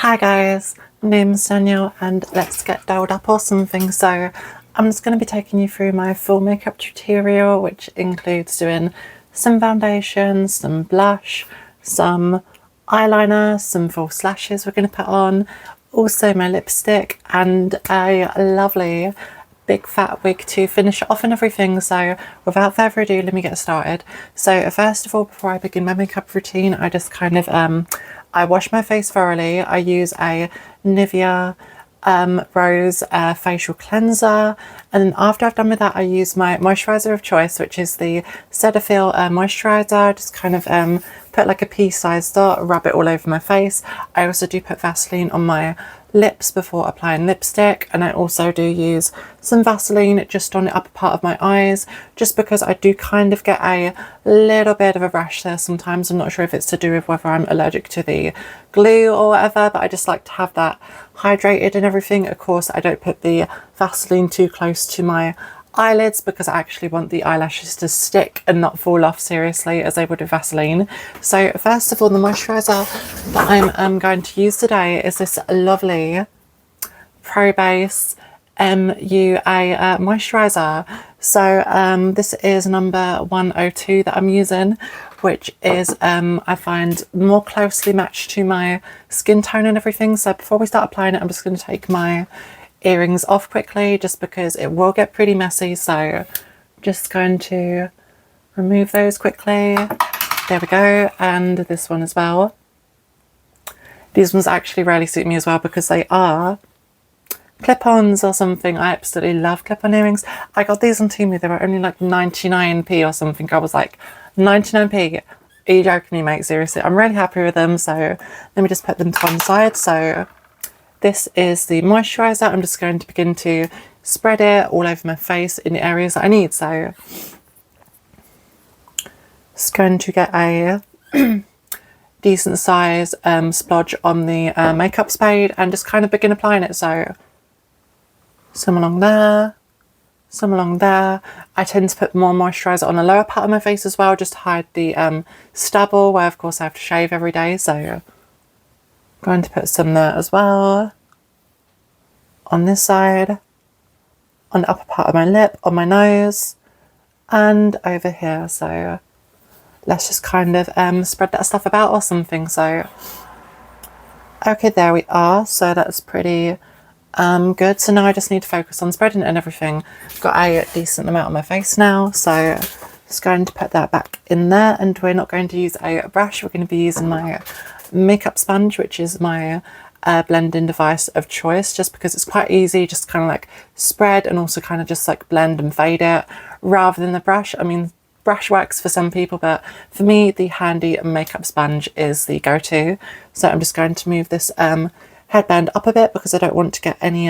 Hi guys, my name's Danielle and let's get dolled up or something. So I'm just going to be taking you through my full makeup tutorial, which includes doing some foundation, some blush, some eyeliner, some false lashes we're going to put on, also my lipstick and a lovely big fat wig to finish it off and everything. So without further ado, let me get started. So first of all, before I begin my makeup routine, I just kind of I wash my face thoroughly. I use a Nivea Rose facial cleanser, and then after I've done with that, I use my moisturizer of choice, which is the Cetaphil moisturizer. Just kind of put like a pea-sized dot, rub it all over my face. I also do put Vaseline on my lips before applying lipstick, and I also do use some Vaseline just on the upper part of my eyes, just because I do kind of get a little bit of a rash there sometimes. I'm not sure if it's to do with whether I'm allergic to the glue or whatever, but I just like to have that hydrated and everything. Of course, I don't put the Vaseline too close to my eyelids because I actually want the eyelashes to stick and not fall off seriously as they would with Vaseline. So first of all, the moisturizer that I'm going to use today is this lovely Pro Base MUA moisturizer. So this is number 102 that I'm using, which is I find more closely matched to my skin tone and everything. So before we start applying it, I'm just going to take my earrings off quickly just because it will get pretty messy. So just going to remove those quickly. There we go. And this one as well. These ones actually really suit me as well because they are clip-ons or something. I absolutely love clip-on earrings. I got these on Temu. They were only like 99p or something. I was like, 99p? Are you joking me, mate? Seriously, I'm really happy with them. So let me just put them to one side. So this is the moisturizer. I'm just going to begin to spread it all over my face in the areas that I need. So just going to get a decent size splodge on the makeup spade and just kind of begin applying it. So some along there, some along there. I tend to put more moisturizer on the lower part of my face as well, just to hide the stubble, where of course I have to shave every day. So going to put some there as well, on this side, on the upper part of my lip, on my nose, and over here. So let's just kind of spread that stuff about or something. So okay, there we are. So that's pretty good. So now I just need to focus on spreading it and everything. I've got a decent amount on my face now, so just going to put that back in there, and we're not going to use a brush. We're going to be using my makeup sponge, which is my blending device of choice, just because it's quite easy, just kind of like spread and also kind of just like blend and fade it rather than the brush. I mean, brush works for some people, but for me the handy makeup sponge is the go-to. So I'm just going to move this headband up a bit because I don't want to get any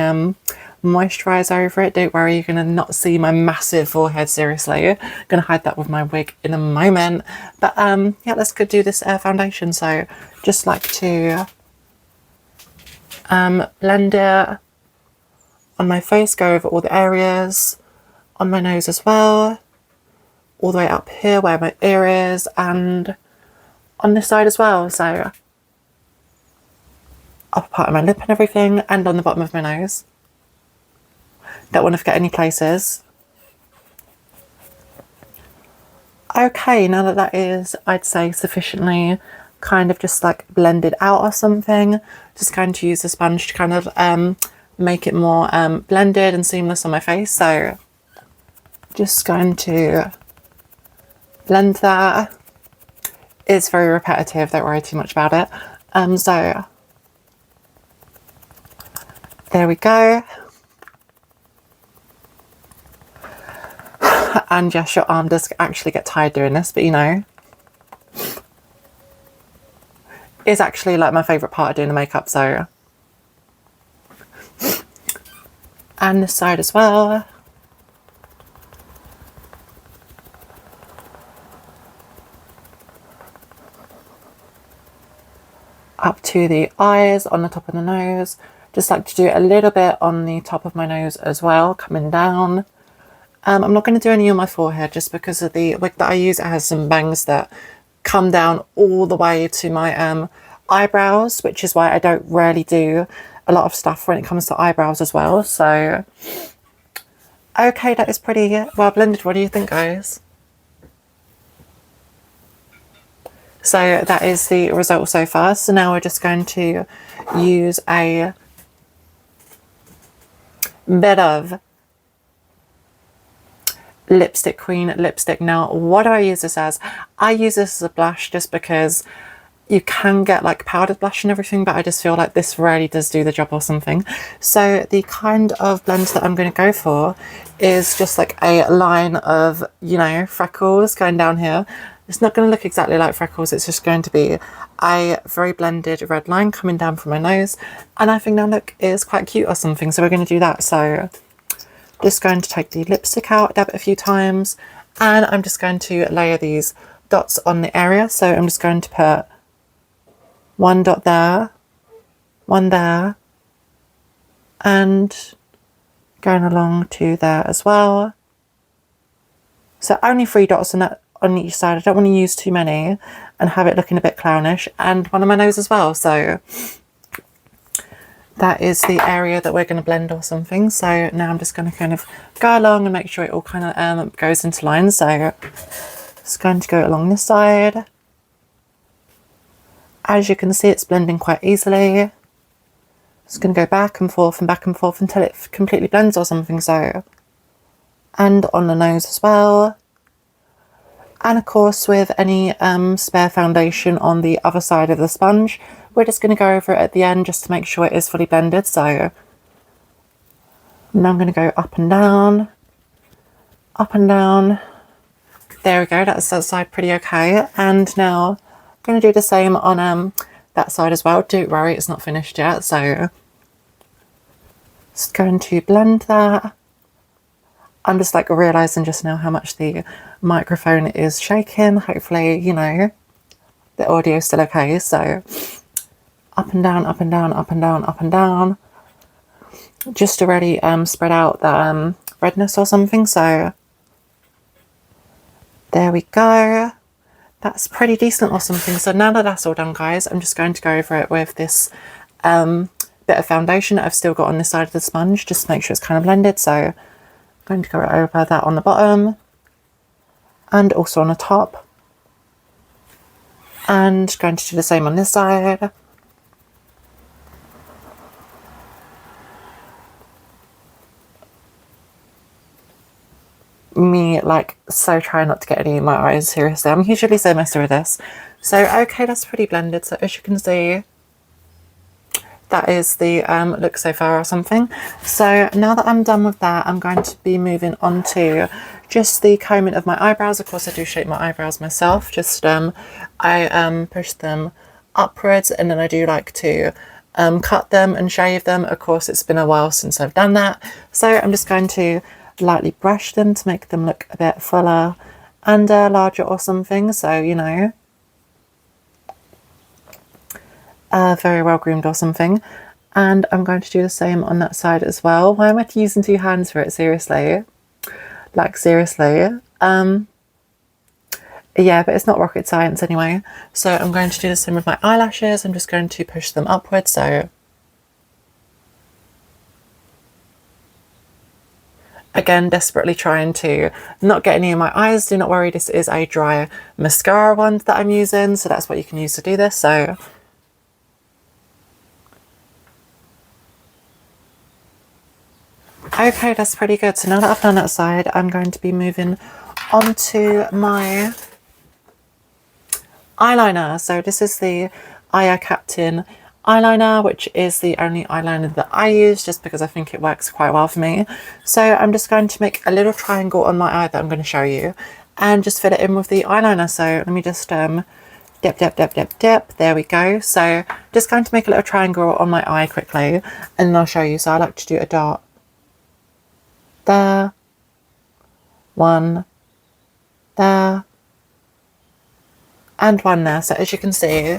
moisturizer over it. Don't worry, you're gonna not see my massive forehead, seriously. I'm gonna hide that with my wig in a moment. But yeah, let's go do this foundation. So just like to blend it on my face, go over all the areas, on my nose as well, all the way up here where my ear is, and on this side as well. So upper part of my lip and everything, and on the bottom of my nose. Don't want to forget any places. Okay, now that is, I'd say, sufficiently kind of just like blended out or something, just going to use the sponge to kind of make it more blended and seamless on my face. So just going to blend that. It's very repetitive, don't worry too much about it. So there we go. And yes, your arm does actually get tired doing this, but you know, it's actually like my favourite part of doing the makeup. So, and this side as well. Up to the eyes, on the top of the nose. Just like to do a little bit on the top of my nose as well, coming down. I'm not going to do any on my forehead just because of the wig that I use. It has some bangs that come down all the way to my eyebrows, which is why I don't really do a lot of stuff when it comes to eyebrows as well. So, okay, that is pretty well blended. What do you think, guys? So that is the result so far. So now we're just going to use a bit of Lipstick Queen lipstick. Now, what do I use this as? I use this as a blush just because you can get like powdered blush and everything, but I just feel like this really does do the job or something. So the kind of blend that I'm going to go for is just like a line of, you know, freckles going down here. It's not going to look exactly like freckles. It's just going to be a very blended red line coming down from my nose. And I think that look is quite cute or something. So we're going to do that. So just going to take the lipstick out, dab it a few times, and I'm just going to layer these dots on the area. So I'm just going to put one dot there, one there, and going along to there as well. So only 3 dots on that on each side. I don't want to use too many and have it looking a bit clownish, and one on my nose as well. So that is the area that we're going to blend or something. So now I'm just going to kind of go along and make sure it all kind of goes into line. So just going to go along this side. As you can see, it's blending quite easily. Just going to go back and forth until it completely blends or something. So, and on the nose as well. And of course, with any spare foundation on the other side of the sponge, we're just going to go over it at the end just to make sure it is fully blended. So now I'm going to go up and down, up and down. There we go, that's that side pretty okay. And now I'm going to do the same on that side as well. Don't worry, it's not finished yet. So just going to blend that. I'm just like realising just now how much the microphone is shaking. Hopefully, you know, the audio is still okay. So up and down, up and down, up and down, up and down. Just to really spread out the redness or something. So there we go. That's pretty decent or something. So now that that's all done, guys, I'm just going to go over it with this bit of foundation that I've still got on this side of the sponge, just to make sure it's kind of blended. So I'm going to go over that on the bottom and also on the top, and going to do the same on this side. Me like so trying not to get any in my eyes, seriously. I'm usually so messy with this. So okay, that's pretty blended. So as you can see, that is the look so far or something. So now that I'm done with that, I'm going to be moving on to just the combing of my eyebrows. Of course, I do shape my eyebrows myself. Just I push them upwards, and then I do like to cut them and shave them. Of course, it's been a while since I've done that, so I'm just going to lightly brush them to make them look a bit fuller and larger or something. So, you know, very well groomed or something. And I'm going to do the same on that side as well. Why am I using 2 hands for it? Seriously, like seriously. Yeah, but it's not rocket science anyway. So I'm going to do the same with my eyelashes. I'm just going to push them upwards. So again, desperately trying to not get any in my eyes. Do not worry, this is a dry mascara wand that I'm using, so that's what you can use to do this. So okay, that's pretty good. So now that I've done that side, I'm going to be moving on to my eyeliner. So this is the Eye Captain eyeliner, which is the only eyeliner that I use just because I think it works quite well for me. So I'm just going to make a little triangle on my eye that I'm going to show you and just fill it in with the eyeliner. So let me just dip, dip, dip, dip, dip. There we go. So just going to make a little triangle on my eye quickly, and then I'll show you. So I like to do a dot there, one there, and one there. So as you can see,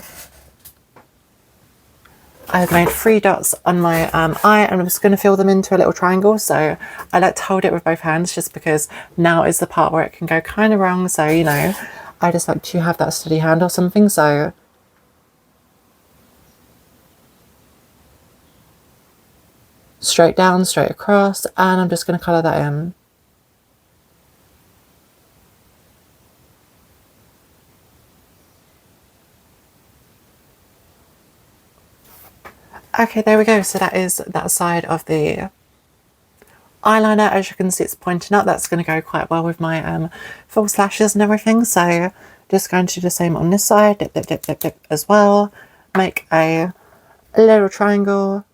I've made 3 dots on my eye, and I'm just going to fill them into a little triangle. So I like to hold it with both hands just because now is the part where it can go kind of wrong. So, you know, I just like to have that steady hand or something. So straight down, straight across, and I'm just going to colour that in. Okay, there we go. So that is that side of the eyeliner. As you can see, it's pointing up. That's going to go quite well with my false lashes and everything. So just going to do the same on this side, dip, dip, dip, dip, dip as well. Make a little triangle.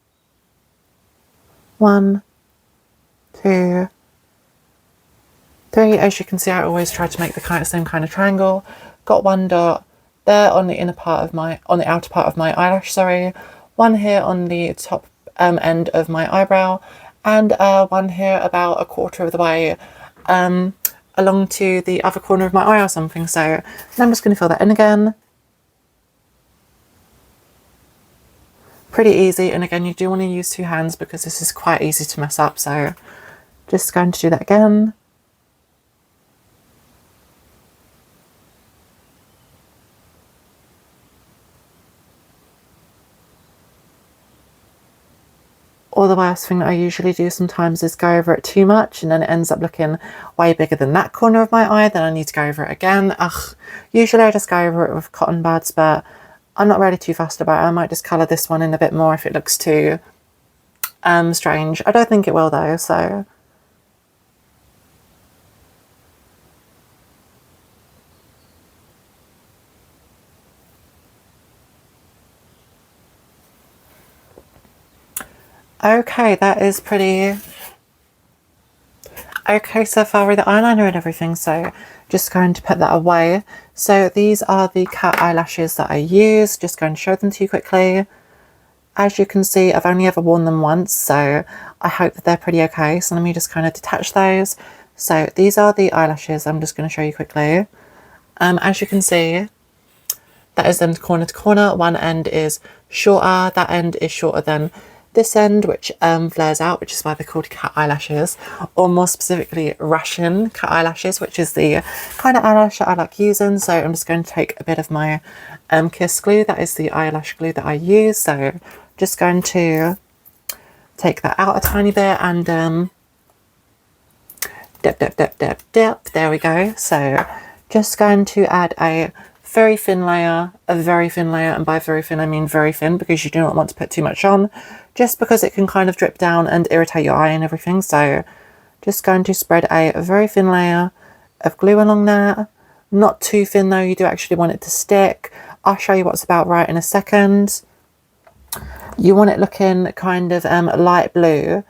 1, 2, 3. As you can see, I always try to make the same kind of triangle. Got one dot there on the outer part of my eyelash, sorry. One here on the top end of my eyebrow, and one here about a quarter of the way along to the other corner of my eye or something. So I'm just going to fill that in again. Pretty easy, and again, you do want to use 2 hands because this is quite easy to mess up. So just going to do that again. Or the worst thing that I usually do sometimes is go over it too much, and then it ends up looking way bigger than that corner of my eye. Then I need to go over it again. Usually I just go over it with cotton buds, but I'm not really too fussed about it. I might just colour this one in a bit more if it looks too strange. I don't think it will though, so. Okay, that is pretty okay so far with the eyeliner and everything, so just going to put that away. So these are the cat eyelashes that I use. Just going to show them to you quickly. As you can see, I've only ever worn them once, so I hope that they're pretty okay. So let me just kind of detach those. So these are the eyelashes. I'm just going to show you quickly. As you can see, that is them corner to corner. One end is shorter. That end is shorter than this end, which flares out, which is why they're called cat eyelashes, or more specifically Russian cat eyelashes, which is the kind of eyelash that I like using. So I'm just going to take a bit of my Kiss glue. That is the eyelash glue that I use. So just going to take that out a tiny bit and dip, dip, dip, dip, dip. There we go. So just going to add a very thin layer, and by very thin I mean very thin, because you do not want to put too much on, just because it can kind of drip down and irritate your eye and everything. So just going to spread a very thin layer of glue along there. Not too thin though, you do actually want it to stick. I'll show you what's about right in a second. You want it looking kind of light blue,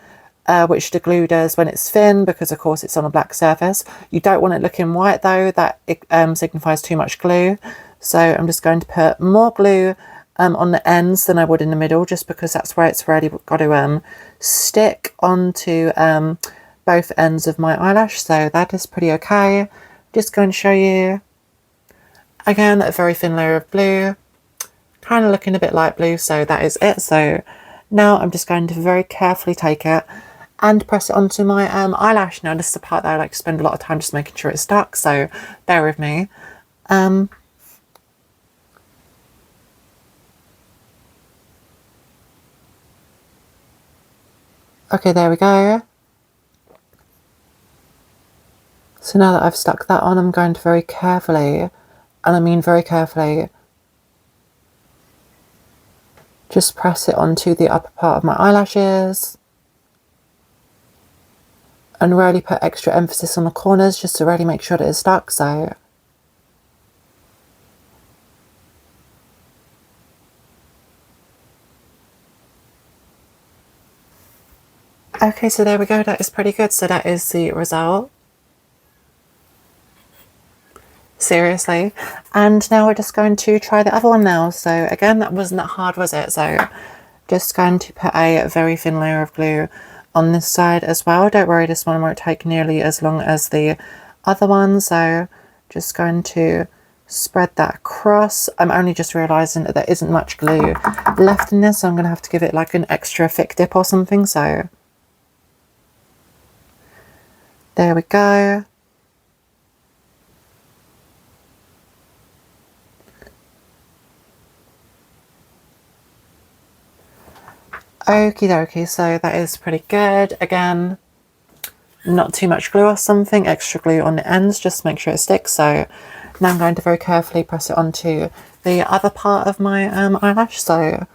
which the glue does when it's thin, because of course it's on a black surface. You don't want it looking white though, that it signifies too much glue. So I'm just going to put more glue on the ends than I would in the middle, just because that's where it's really got to stick onto both ends of my eyelash. So that is pretty okay. Just going to show you again a very thin layer of blue, kind of looking a bit light blue. So that is it. So now I'm just going to very carefully take it and press it onto my eyelash. Now this is the part that I like to spend a lot of time just making sure it's stuck, so bear with me. Okay, there we go. So now that I've stuck that on, I'm going to very carefully, and I mean very carefully, just press it onto the upper part of my eyelashes. And really put extra emphasis on the corners, just to really make sure that it's stuck. So okay, so there we go. That is pretty good. So that is the result. Seriously. And now we're just going to try the other one now. So again, that wasn't that hard, was it? So just going to put a very thin layer of glue on this side as well. Don't worry, this one won't take nearly as long as the other one. So just going to spread that across. I'm only just realizing that there isn't much glue left in this, so I'm going to have to give it like an extra thick dip or something. So there we go. Okie dokie, so that is pretty good. Again, not too much glue or something, extra glue on the ends, just to make sure it sticks. So now I'm going to very carefully press it onto the other part of my eyelash. So,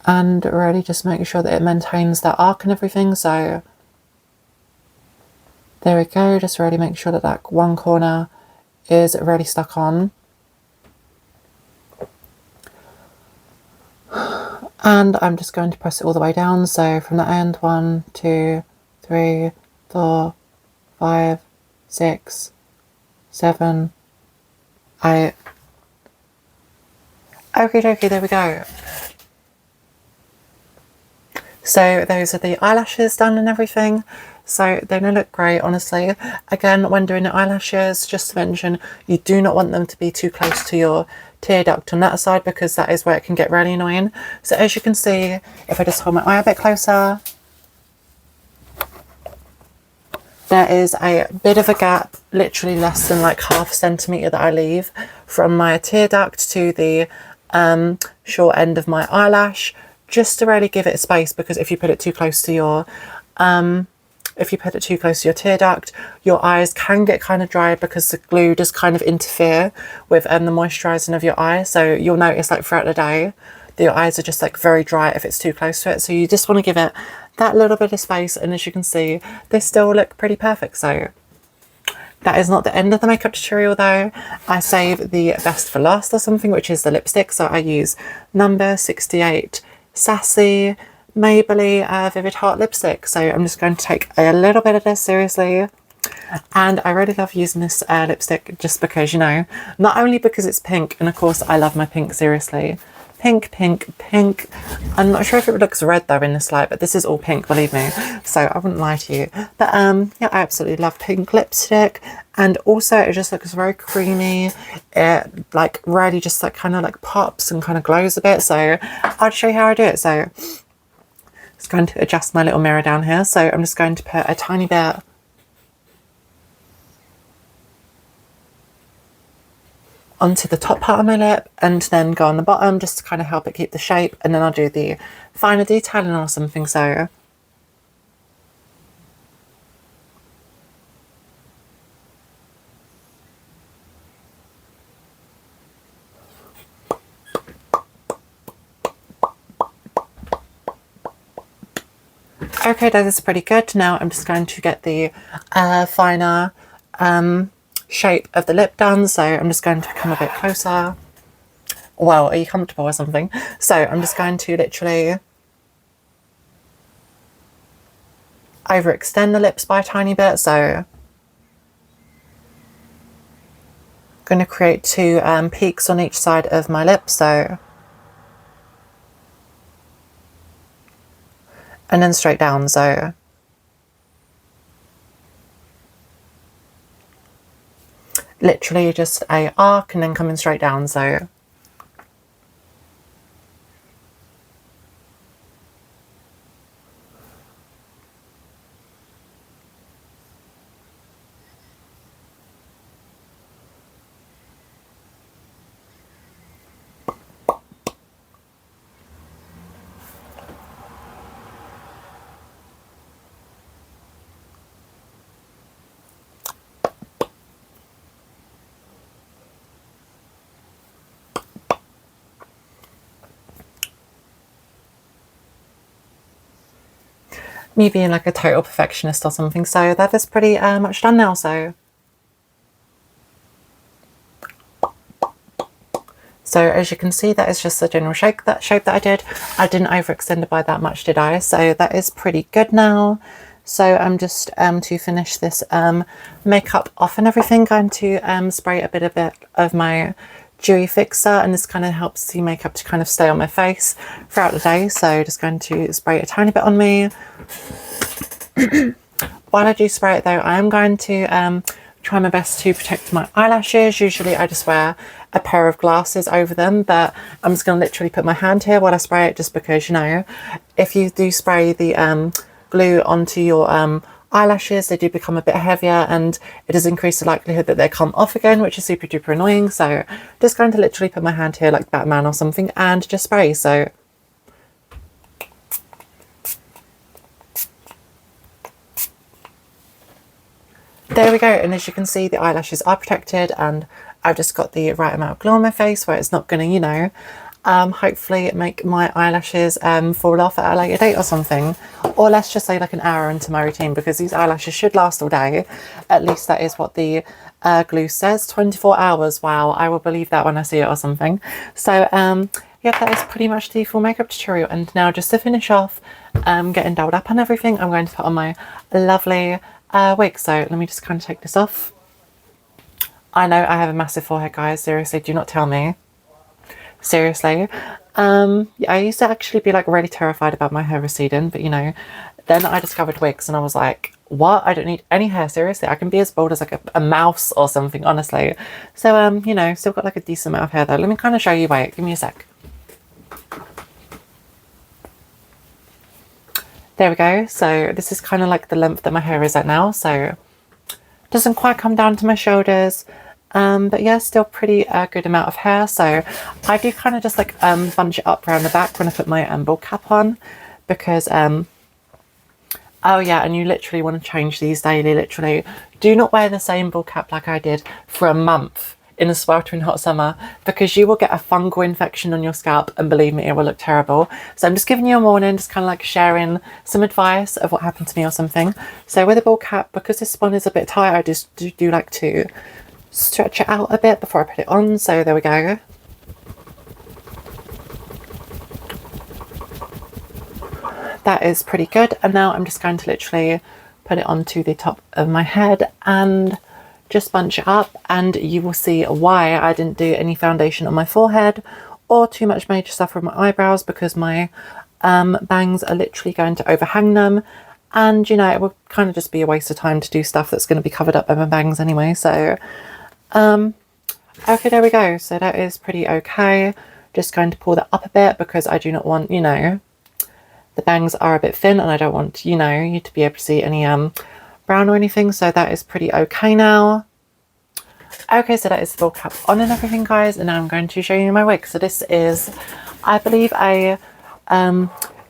and really just make sure that it maintains that arc and everything. So there we go, just really make sure that that one corner is really stuck on. And I'm just going to press it all the way down. So from the end, 1, 2, 3, 4, 5, 6, 7, 8. Okie dokie, there we go. So those are the eyelashes done and everything. So they're going to look great, honestly. Again, when doing the eyelashes, just to mention, you do not want them to be too close to your tear duct on that side, because that is where it can get really annoying. So as you can see, if I just hold my eye a bit closer, there is a bit of a gap, literally less than like half a centimetre that I leave from my tear duct to the short end of my eyelash, just to really give it space, because if you put it too close to your tear duct, your eyes can get kind of dry, because the glue does kind of interfere with the moisturising of your eye. So you'll notice like throughout the day that your eyes are just like very dry if it's too close to it. So you just want to give it that little bit of space, and as you can see, they still look pretty perfect. So that is not the end of the makeup tutorial though. I save the best for last or something, which is the lipstick. So I use number 68 Sassy Maybelline Vivid Heart lipstick. So I'm just going to take a little bit of this, seriously. And I really love using this lipstick just because, you know, not only because it's pink, and of course I love my pink, seriously. Pink, pink, pink. I'm not sure if it looks red though in this light, but this is all pink, believe me. So I wouldn't lie to you. But yeah, I absolutely love pink lipstick. And also it just looks very creamy. It like really just like kind of like pops and kind of glows a bit. So I'll show you how I do it. So just going to adjust my little mirror down here. So I'm just going to put a tiny bit onto the top part of my lip, and then go on the bottom just to kind of help it keep the shape, and then I'll do the finer detailing or something. So okay, that is pretty good. Now I'm just going to get the finer shape of the lip done. So I'm just going to come a bit closer. Well, are you comfortable or something? So I'm just going to literally overextend the lips by a tiny bit. So I'm going to create two peaks on each side of my lip. So, and then straight down. So literally just a arc and then coming straight down. So me being like a total perfectionist or something. So that is pretty much done now. So as you can see, that is just the general shape that I did. I didn't overextend it by that much, did I? So that is pretty good now. So I'm just to finish this makeup off and everything, going to spray a bit of my dewy fixer, and this kind of helps the makeup to kind of stay on my face throughout the day. So just going to spray a tiny bit on me. While I do spray it though, I am going to try my best to protect my eyelashes. Usually I just wear a pair of glasses over them, but I'm just going to literally put my hand here while I spray it, just because, you know, if you do spray the glue onto your eyelashes, they do become a bit heavier and it does increase the likelihood that they come off again, which is super duper annoying. So just going to literally put my hand here like Batman or something and just spray. So there we go, and as you can see, the eyelashes are protected and I've just got the right amount of glue on my face where it's not going to, you know, hopefully make my eyelashes fall off at a later date or something. Or let's just say like an hour into my routine, because these eyelashes should last all day. At least that is what the glue says. 24 hours. Wow, I will believe that when I see it or something. So yeah, that is pretty much the full makeup tutorial. And now just to finish off getting dolled up and everything, I'm going to put on my lovely wig. So let me just kind of take this off. I know I have a massive forehead, guys. Seriously, do not tell me. Seriously. Yeah, I used to actually be like really terrified about my hair receding, but you know, then I discovered wigs and I was like, what? I don't need any hair. Seriously, I can be as bald as like a mouse or something, honestly. So you know, still got like a decent amount of hair though. Let me kind of show you. Wait, give me a sec. There we go. So this is kind of like the length that my hair is at now. So it doesn't quite come down to my shoulders. But yeah, still pretty good amount of hair. So I do kind of just like bunch it up around the back when I put my bald cap on, because oh yeah, and you literally want to change these daily. Literally, do not wear the same bald cap like I did for a month in a sweltering hot summer, because you will get a fungal infection on your scalp, and believe me, it will look terrible. So I'm just giving you a warning, just kind of like sharing some advice of what happened to me or something. So with a bald cap, because this one is a bit tight, I just do like to stretch it out a bit before I put it on. So there we go. That is pretty good. And now I'm just going to literally put it onto the top of my head and just bunch it up, and you will see why I didn't do any foundation on my forehead or too much major stuff with my eyebrows, because my bangs are literally going to overhang them, and you know, it will kind of just be a waste of time to do stuff that's going to be covered up by my bangs anyway. So okay, there we go. So that is pretty okay. Just going to pull that up a bit, because I do not want, you know, the bangs are a bit thin and I don't want, you know, you to be able to see any brown or anything. So that is pretty okay now. Okay, so that is the bald cap on and everything, guys, and now I'm going to show you my wig. So this is, I believe, a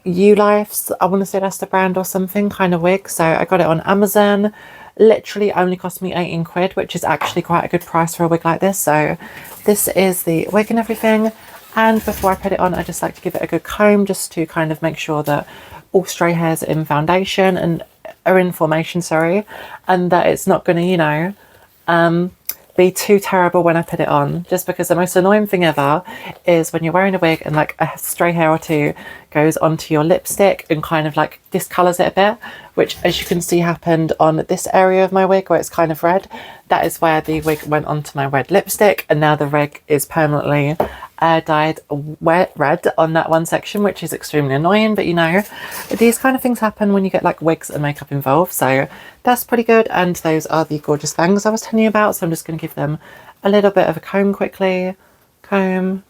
U-Life's, I want to say that's the brand or something, kind of wig. So I got it on Amazon. Literally only cost me 18 quid, which is actually quite a good price for a wig like this. So this is the wig and everything, and before I put it on, I just like to give it a good comb, just to kind of make sure that all stray hairs are in foundation and are in formation, sorry, and that it's not going to, you know, be too terrible when I put it on. Just because the most annoying thing ever is when you're wearing a wig and like a stray hair or two goes onto your lipstick and kind of like discolors it a bit, which as you can see happened on this area of my wig where it's kind of red. That is where the wig went onto my red lipstick, and now the wig is permanently dyed red on that one section, which is extremely annoying. But you know, these kind of things happen when you get like wigs and makeup involved, so that's pretty good. And those are the gorgeous bangs I was telling you about, so I'm just going to give them a little bit of a comb quickly. Comb.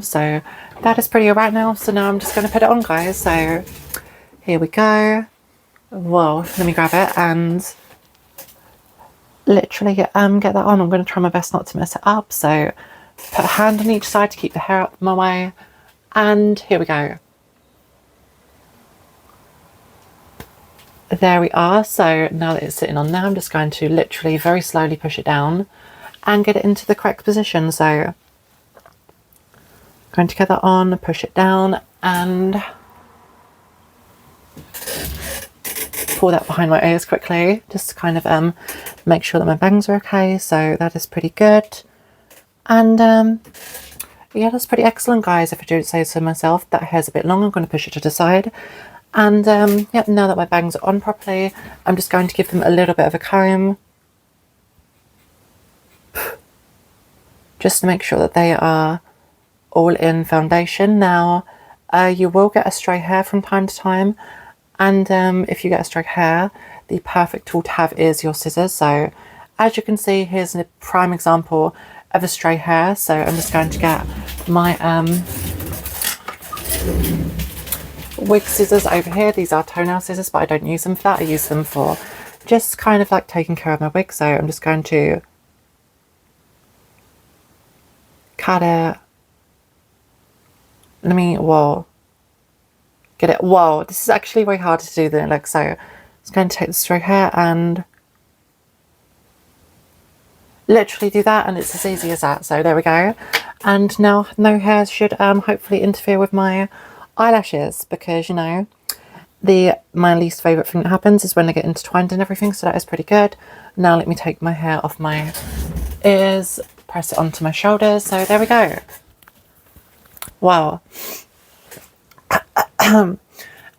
So that is pretty alright now. So now I'm just going to put it on, guys. So here we go. Whoa, let me grab it and literally get that on. I'm going to try my best not to mess it up. So put a hand on each side to keep the hair up my way, and here we go. There we are. So now that it's sitting on there, I'm just going to literally very slowly push it down and get it into the correct position. So I'm going to get that on, push it down, and pull that behind my ears quickly, just to kind of make sure that my bangs are okay. So that is pretty good. And yeah, that's pretty excellent, guys, if I do say so myself. That hair's a bit long, I'm going to push it to the side. And yep, now that my bangs are on properly, I'm just going to give them a little bit of a comb, just to make sure that they are all in foundation. Now you will get a stray hair from time to time, and if you get a stray hair, the perfect tool to have is your scissors. So as you can see, here's a prime example of a stray hair. So I'm just going to get my wig scissors over here. These are toenail scissors, but I don't use them for that. I use them for just kind of like taking care of my wig. So I'm just going to cut it. Let me, whoa, get it. Whoa, this is actually way harder to do than it looks. So I'm just going to take this through here and literally do that, and it's as easy as that. So there we go. And now no hair should hopefully interfere with my eyelashes, because you know my least favourite thing that happens is when they get intertwined and everything, so that is pretty good. Now let me take my hair off my ears, press it onto my shoulders. So there we go. Wow.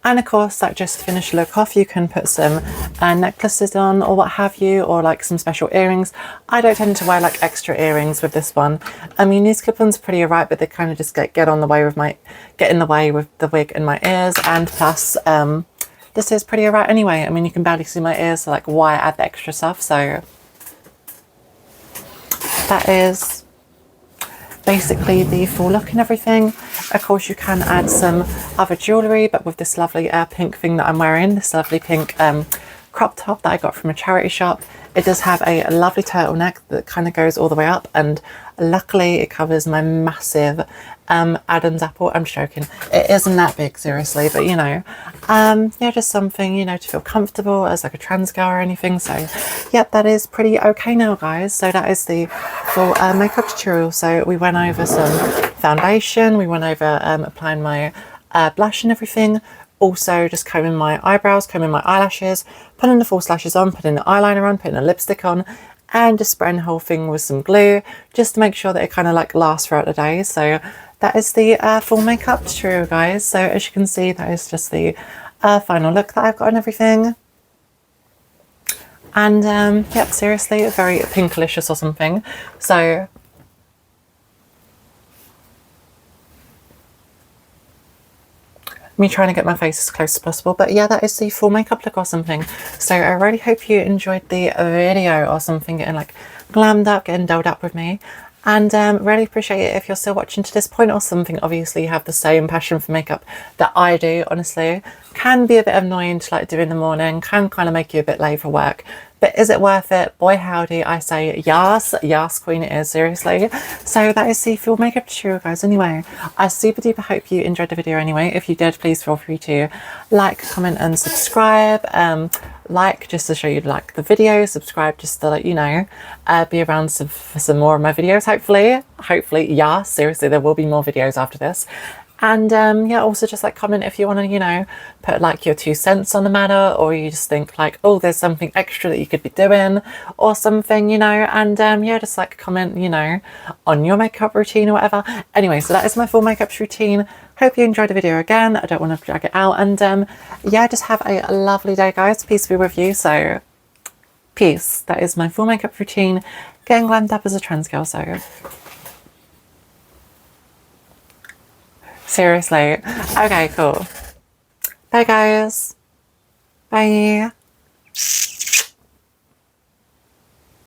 And of course, like, just to finish the look off, you can put some necklaces on or what have you, or like some special earrings. I don't tend to wear like extra earrings with this one. I mean, these clip-ons are pretty alright, but they kind of just get in the way with the wig and my ears. And plus, this is pretty alright anyway. I mean, you can barely see my ears, so like, why add the extra stuff? So that is basically the full look and everything. Of course, you can add some other jewellery, but with this lovely pink thing that I'm wearing, this lovely pink crop top that I got from a charity shop. It does have a lovely turtleneck that kind of goes all the way up, and luckily it covers my massive Adam's apple. I'm joking, it isn't that big, seriously, but you know, yeah, just something, you know, to feel comfortable as like a trans girl or anything. So yep, that is pretty okay now, guys. So that is the full makeup tutorial. So we went over some foundation, we went over applying my blush and everything. Also just combing my eyebrows, combing my eyelashes, putting the false lashes on, putting the eyeliner on, putting a lipstick on, and just spraying the whole thing with some glue just to make sure that it kind of like lasts throughout the day. So that is the full makeup tutorial, guys. So as you can see, that is just the final look that I've got and everything. And yep, seriously, very pinkalicious or something. So me trying to get my face as close as possible, but yeah, that is the full makeup look or something. So I really hope you enjoyed the video or something, getting like glammed up, getting dolled up with me. And really appreciate it if you're still watching to this point or something. Obviously you have the same passion for makeup that I do. Honestly, can be a bit annoying to like do in the morning, can kind of make you a bit late for work, but is it worth it? Boy howdy, I say yes, yes queen, it is, seriously. So that is the full makeup tutorial, guys. Anyway, I super duper hope you enjoyed the video anyway. If you did, please feel free to like, comment and subscribe. Like just to show you like the video, subscribe just to let you know, be around for some more of my videos, hopefully, yeah, seriously, there will be more videos after this. And yeah, also just like comment if you want to, you know, put like your 2 cents on the matter, or you just think like, oh, there's something extra that you could be doing or something, you know. And yeah, just like comment, you know, on your makeup routine or whatever. Anyway, so that is my full makeup routine. Hope you enjoyed the video again. I don't want to drag it out. And yeah, just have a lovely day, guys. Peace be with you. So peace. That is my full makeup routine, getting glammed up as a trans girl. So seriously. Okay, cool. Bye, guys. Bye.